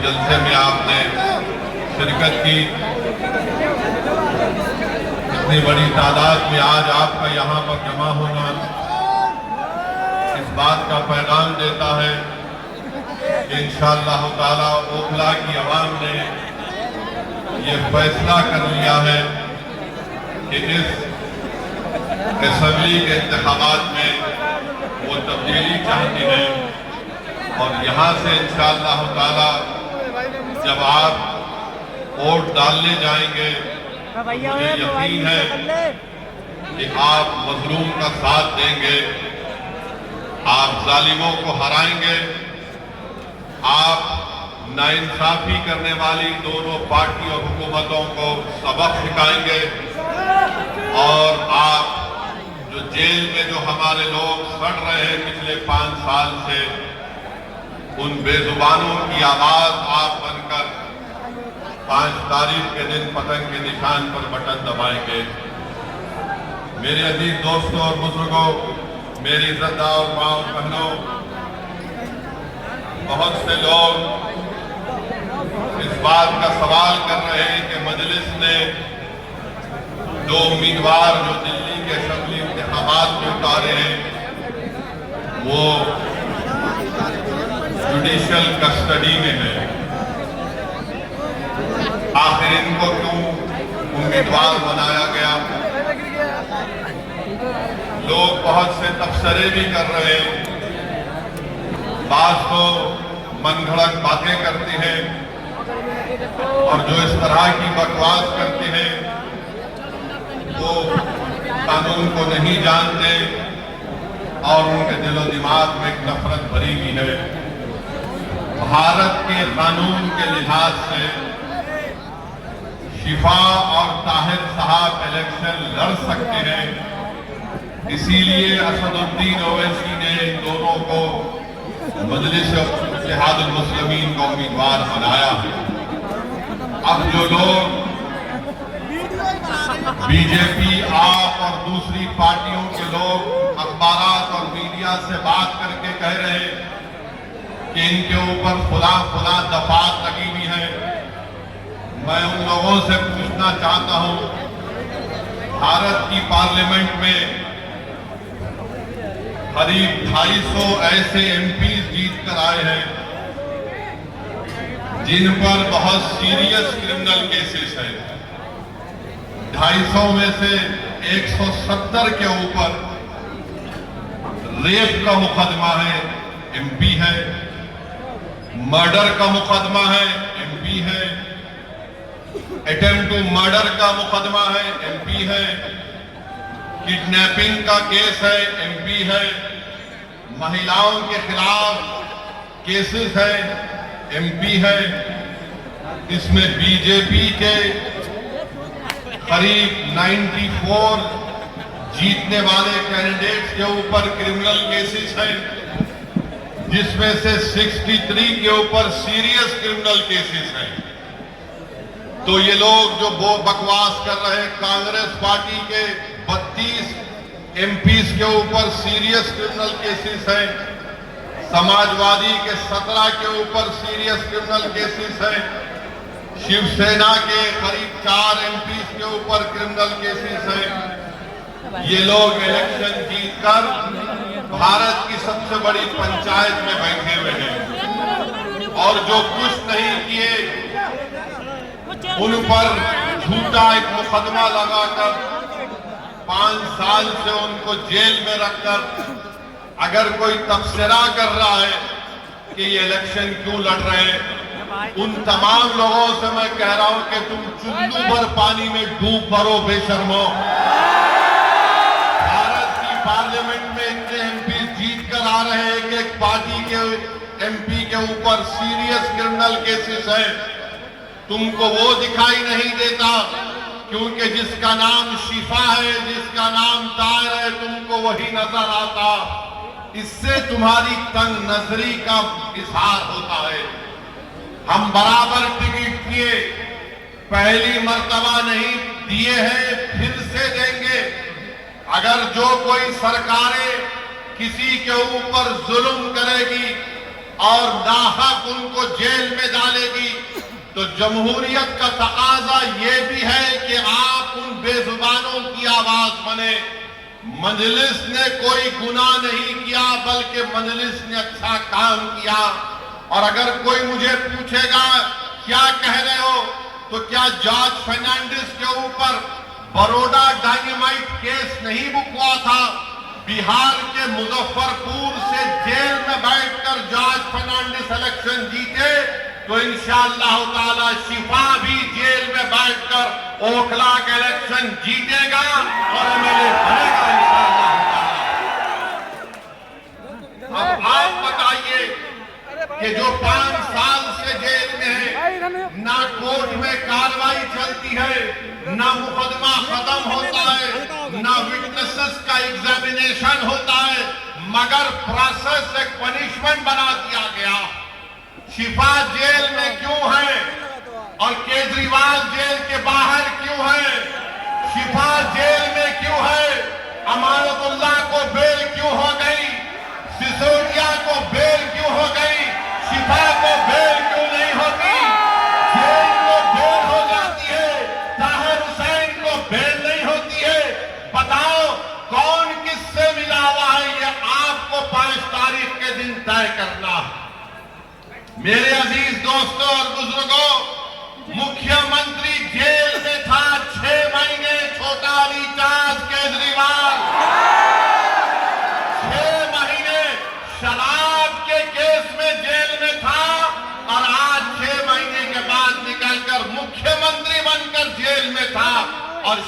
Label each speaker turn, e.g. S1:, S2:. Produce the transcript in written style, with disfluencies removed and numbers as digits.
S1: जलसे में आपने शिरकत की। इतनी बड़ी तादाद में आज आपका यहाँ पर जमा होना इस बात का पैगाम देता है कि इंशाअल्लाह ताला ओखला की आवाम ने ये फैसला कर लिया है कि इस असेंबली के इंतखाबात में वो तब्दीली चाहती है और यहाँ से इंशाअल्लाह ताला जब आप वोट डालने जाएंगे मुझे यकीन है कि आप मजलूम का साथ देंगे, आप जालिमों को हराएंगे, आप नाइंसाफी करने वाली दोनों पार्टी और हुकूमतों को सबक सिखाएंगे और आप जो जेल में जो हमारे लोग सड़ रहे हैं पिछले 5 साल से, उन बेजुबानों की आवाज आप बनकर 5 तारीख के दिन पतंग के निशान पर बटन दबाएंगे। मेरे अजीज दोस्तों और बुजुर्गों, मेरी इज्जतदार और माँ और बहनों, बहुत से लोग इस बात का सवाल कर रहे हैं कि मजलिस ने 2 उम्मीदवार जो दिल्ली के असेंबली इंतखाबात में उतारे हैं वो जुडिशियल कस्टडी में है, आखिर इनको क्यों उम्मीदवार बनाया गया? लोग बहुत से तबसरे भी कर रहे हैं, बात तो मनगढ़ंत बातें करते हैं और जो इस तरह की बकवास करते हैं वो कानून को नहीं जानते और उनके दिलो दिमाग में एक नफरत भरी भी है। भारत के कानून के लिहाज से शिफा और ताहिर साहब इलेक्शन लड़ सकते हैं, इसीलिए असदुद्दीन ओवैसी ने इन दोनों को मजलिस इत्तेहादुल मुस्लिमीन का उम्मीदवार बनाया है। अब जो लोग बीजेपी, आप और दूसरी पार्टियों के लोग अखबारात और मीडिया से बात करके कह रहे हैं कि इनके ऊपर खुला दफात लगी हुई है, मैं उन लोगों से पूछना चाहता हूं, भारत की पार्लियामेंट में करीब 250 ऐसे एमपी जीत कर आए हैं जिन पर बहुत सीरियस क्रिमिनल केसेस हैं। 250 में से 170 के ऊपर रेप का मुकदमा है, एमपी है, मर्डर का मुकदमा है, एमपी है, अटेम्प्ट टू मर्डर का मुकदमा है, एमपी है, किडनैपिंग का केस है, एमपी है, महिलाओं के खिलाफ केसेस है, एमपी है। इसमें बीजेपी के करीब 94 जीतने वाले कैंडिडेट्स के ऊपर क्रिमिनल केसेस हैं, जिसमें से 63 के ऊपर सीरियस क्रिमिनल केसेस हैं। तो ये लोग जो वो बकवास कर रहे हैं, कांग्रेस पार्टी के 32 एमपीज के ऊपर सीरियस क्रिमिनल केसेस हैं, समाजवादी के 17 के ऊपर सीरियस क्रिमिनल केसेस हैं, शिवसेना के करीब 4 एमपीज के ऊपर क्रिमिनल केसेस हैं। ये लोग इलेक्शन जीतकर भारत की सबसे बड़ी पंचायत में बैठे हुए हैं और जो कुछ नहीं किए उन पर झूठा एक मुकदमा लगाकर 5 साल से उनको जेल में रखकर अगर कोई तबसरा कर रहा है कि ये इलेक्शन क्यों लड़ रहे हैं, उन तमाम लोगों से मैं कह रहा हूं कि तुम चुल्लू भर पानी में डूब मरो बेशर्मो। भारत की पार्लियामेंट में इतने एमपी जीत कर आ रहे हैं कि एक पार्टी के एमपी के ऊपर सीरियस क्रिमिनल केसेस है, तुमको वो दिखाई नहीं देता क्योंकि जिसका नाम शिफा है, जिसका नाम ताहिर है, तुमको वही नजर आता। इससे तुम्हारी तंग नजरी का इजहार होता है। हम बराबर टिकट किए, पहली मर्तबा नहीं दिए हैं, फिर से देंगे। अगर जो कोई सरकारें किसी के ऊपर जुल्म करेगी, और नाहक उनको जेल में डालेगी, तो जमहूरियत का तकाजा ये भी है कि आप उन बेजुबानों की आवाज बने। मजलिस ने कोई गुनाह नहीं किया, बल्कि मजलिस ने अच्छा काम किया। और अगर कोई मुझे पूछेगा क्या कह रहे हो, तो क्या जॉर्ज फर्नांडिस के ऊपर बड़ौदा डायनामाइट केस नहीं बुक हुआ था? बिहार के मुजफ्फरपुर से जेल में बैठकर जॉर्ज फर्नांडिस इलेक्शन जीते, तो इंशाअल्लाह ताला शिफा भी जेल में बैठकर ओखला का इलेक्शन जीतेगा और एमएलए बनेगा इंशाअल्लाह ताला। अब आप बताइए कि जो 5 साल से जेल में है, ना कोर्ट में कार्रवाई चलती है, ना मुकदमा खत्म होता है, ना विटनेसेस का एग्जामिनेशन होता है, मगर प्रोसेस एक पनिशमेंट बना दिया गया। शिफा जेल में क्यों है और केजरीवाल जेल के बाहर क्यों है? शिफा जेल में क्यों है? अमानतुल्लाह को बेल क्यों हो गई? सिसोदिया को बेल क्यों हो गई? शिफा को बेल क्यों नहीं होती? जेल को बेल हो जाती है, ताहिर हुसैन को बेल नहीं होती है। बताओ कौन किससे मिला हुआ है? ये आपको 5 तारीख के दिन तय करना है। मेरे अजीज दोस्तों और बुजुर्गों, मुख्यमंत्री जेल में था 6 महीने, छोटा रिचार्ज केजरीवाल 6 महीने शराब के केस में जेल में था, और आज 6 महीने के बाद निकलकर मुख्यमंत्री बनकर जेल में था। और